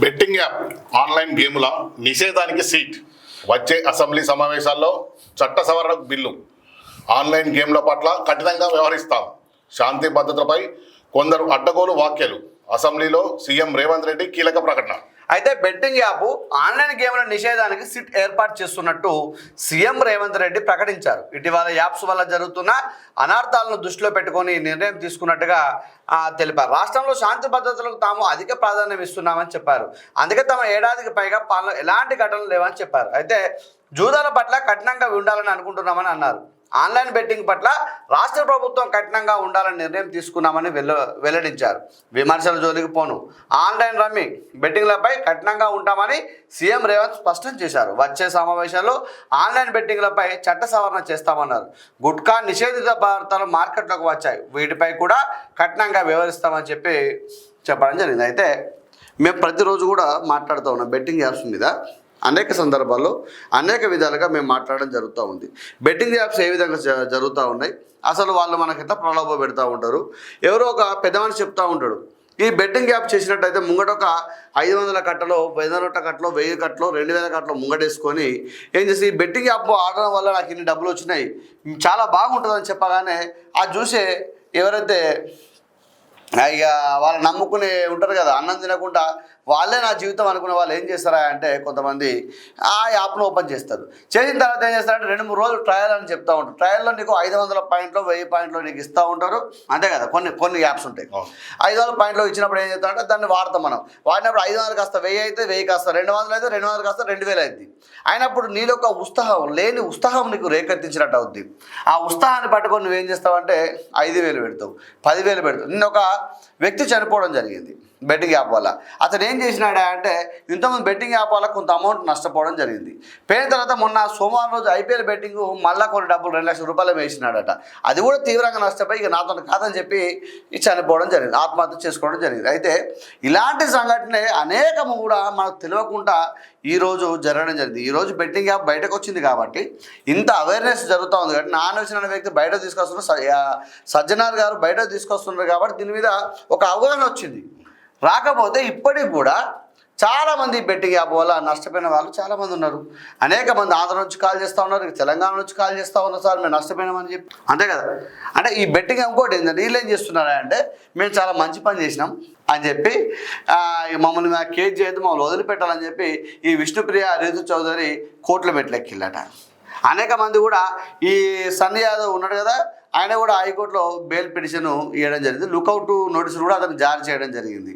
Betting app online గేముల నిషేధానికి seat వచ్చే assembly సమావేశాల్లో చట్ట సవరణ బిల్లు ఆన్లైన్ గేమ్ల పట్ల కఠినంగా వ్యవహరిస్తాం శాంతి భద్రతపై కొందరు అడ్డగోలు వ్యాఖ్యలు అసెంబ్లీలో సీఎం రేవంత్ రెడ్డి కీలక ప్రకటన. అయితే బెట్టింగ్ యాప్ ఆన్లైన్ గేమ్ల నిషేధానికి సిట్ ఏర్పాటు చేస్తున్నట్టు సీఎం రేవంత్ రెడ్డి ప్రకటించారు. ఇటీవల యాప్స్ వల్ల జరుగుతున్న అనర్థాలను దృష్టిలో పెట్టుకొని నిర్ణయం తీసుకున్నట్టుగా తెలిపారు. రాష్ట్రంలో శాంతి భద్రతలకు తాము అధిక ప్రాధాన్యం ఇస్తున్నామని చెప్పారు. అందుకే తమ ఏడాదికి పైగా పాలన ఎలాంటి ఘటనలు లేవని చెప్పారు. అయితే జూదాల పట్ల కఠినంగా ఉండాలని అనుకుంటున్నామని అన్నారు. ఆన్లైన్ బెట్టింగ్ పట్ల రాష్ట్ర ప్రభుత్వం కఠినంగా ఉండాలని నిర్ణయం తీసుకున్నామని వెల్లడించారు. విమర్శల జోలికి పోను, ఆన్లైన్ రమ్మీ బెట్టింగ్లపై కఠినంగా ఉంటామని సీఎం రేవంత్ స్పష్టం చేశారు. వచ్చే సమావేశాల్లో ఆన్లైన్ బెట్టింగ్లపై చట్ట సవరణ చేస్తామన్నారు. గుట్కా నిషేధిత పదార్థాలు మార్కెట్లోకి వచ్చాయి, వీటిపై కూడా కఠినంగా వ్యవహరిస్తామని చెప్పడం జరిగింది. అయితే మేము ప్రతిరోజు కూడా మాట్లాడుతూ ఉన్నాం బెట్టింగ్ యాప్స్ మీద. అనేక సందర్భాల్లో అనేక విధాలుగా మేము మాట్లాడడం జరుగుతూ ఉంది. బెట్టింగ్ యాప్స్ ఏ విధంగా జరుగుతూ ఉన్నాయి, అసలు వాళ్ళు మనకి ఎట్లా ప్రలోభ పెడతా ఉంటారు. ఎవరో ఒక పెద్ద మనిషి చెప్తూ ఉంటాడు, ఈ బెట్టింగ్ యాప్ చేసినట్టయితే ముంగట ఒక 500 కట్టలో 500 కట్టలో 1000 కట్టలో 2000 కట్టలో ముంగటేసుకొని ఏం చేసి ఈ బెట్టింగ్ యాప్ ఆడడం వల్ల నాకు ఇన్ని డబ్బులు వచ్చినాయి, చాలా బాగుంటుందని చెప్పగానే ఆ చూసే ఎవరైతే ఇక వాళ్ళు నమ్ముకుని ఉంటారు కదా, అన్నం తినకుండా వాళ్ళే నా జీవితం అనుకునే వాళ్ళు ఏం చేస్తారా అంటే కొంతమంది ఆ యాప్ను ఓపెన్ చేస్తారు. చేసిన తర్వాత ఏం చేస్తారంటే 2-3 రోజులు ట్రయల్ అని చెప్తూ ఉంటారు. ట్రయల్లో నీకు 500 పాయింట్లు 1000 పాయింట్లు నీకు ఇస్తూ ఉంటారు. అంతే కదా, కొన్ని యాప్స్ ఉంటాయి. 500 పాయింట్లు ఇచ్చినప్పుడు ఏం చేస్తారంటే దాన్ని వాడతాం. మనం వాడినప్పుడు 500 కాస్త 1000 అయితే 1000 కాస్త 200 అయితే 200 కాస్త 2000 అయింది. అయినప్పుడు నీలో ఒక ఉత్సాహం నీకు రేకెత్తించినట్టు అవుద్ది. ఆ ఉత్సాహాన్ని పట్టుకొని నువ్వేం చేస్తావంటే 5000 పెడతావు, 10,000 పెడతావు. నిన్న ఒక వ్యక్తి చనిపోవడం జరిగింది బెట్టింగ్ యాప్ వల్ల. అతను ఏం చేసినాడా అంటే ఇంతకుముందు బెట్టింగ్ యాప్ వల్ల కొంత అమౌంట్ నష్టపోవడం జరిగింది. పోయిన తర్వాత మొన్న సోమవారం రోజు ఐపీఎల్ బెట్టింగ్ మళ్ళీ కొన్ని డబ్బులు 2 లక్షల రూపాయలు వేసినాడట. అది కూడా తీవ్రంగా నష్టపోయి ఇక నాతో కాదని చెప్పి చనిపోవడం జరిగింది, ఆత్మహత్య చేసుకోవడం జరిగింది. అయితే ఇలాంటి సంఘటన అనేకము కూడా మనకు తెలియకుండా ఈరోజు జరగడం జరిగింది. ఈరోజు బెట్టింగ్ యాప్ బయటకు వచ్చింది కాబట్టి ఇంత అవేర్నెస్ జరుగుతూ ఉంది కాబట్టి నానవలసిన వ్యక్తి బయట తీసుకొస్తున్నారు, సజ్జనార్ గారు బయట తీసుకొస్తున్నారు కాబట్టి దీని మీద ఒక అవగాహన వచ్చింది. రాకపోతే ఇప్పటికి కూడా చాలామంది బెట్టింగ్ యాప్ వల్ల నష్టపోయిన వాళ్ళు చాలామంది ఉన్నారు. అనేక మంది ఆంధ్ర నుంచి కాల్ చేస్తూ ఉన్నారు, తెలంగాణ నుంచి కాల్ చేస్తూ ఉన్నారు, సార్ మేము నష్టపోయినామని చెప్పి. అంతే కదా, అంటే ఈ బెట్టింగ్ ఇంకోటి ఏంటంటే వీళ్ళు ఏం చేస్తున్నారా అంటే మేము చాలా మంచి పని చేసినాం అని చెప్పి మమ్మల్ని కేసు చేయొద్దు, మమ్మల్ని వదిలిపెట్టాలని చెప్పి ఈ విష్ణుప్రియ రితు చౌదరి కోర్టుల మెట్లెక్కిళ్ళట. అనేక మంది కూడా ఈ సన్నీ యాదవ్ ఉన్నాడు కదా, ఆయన కూడా హైకోర్టులో బెయిల్ పిటిషన్ ఇవ్వడం జరిగింది. లుకౌట్ నోటీసులు కూడా అతను జారీ చేయడం జరిగింది.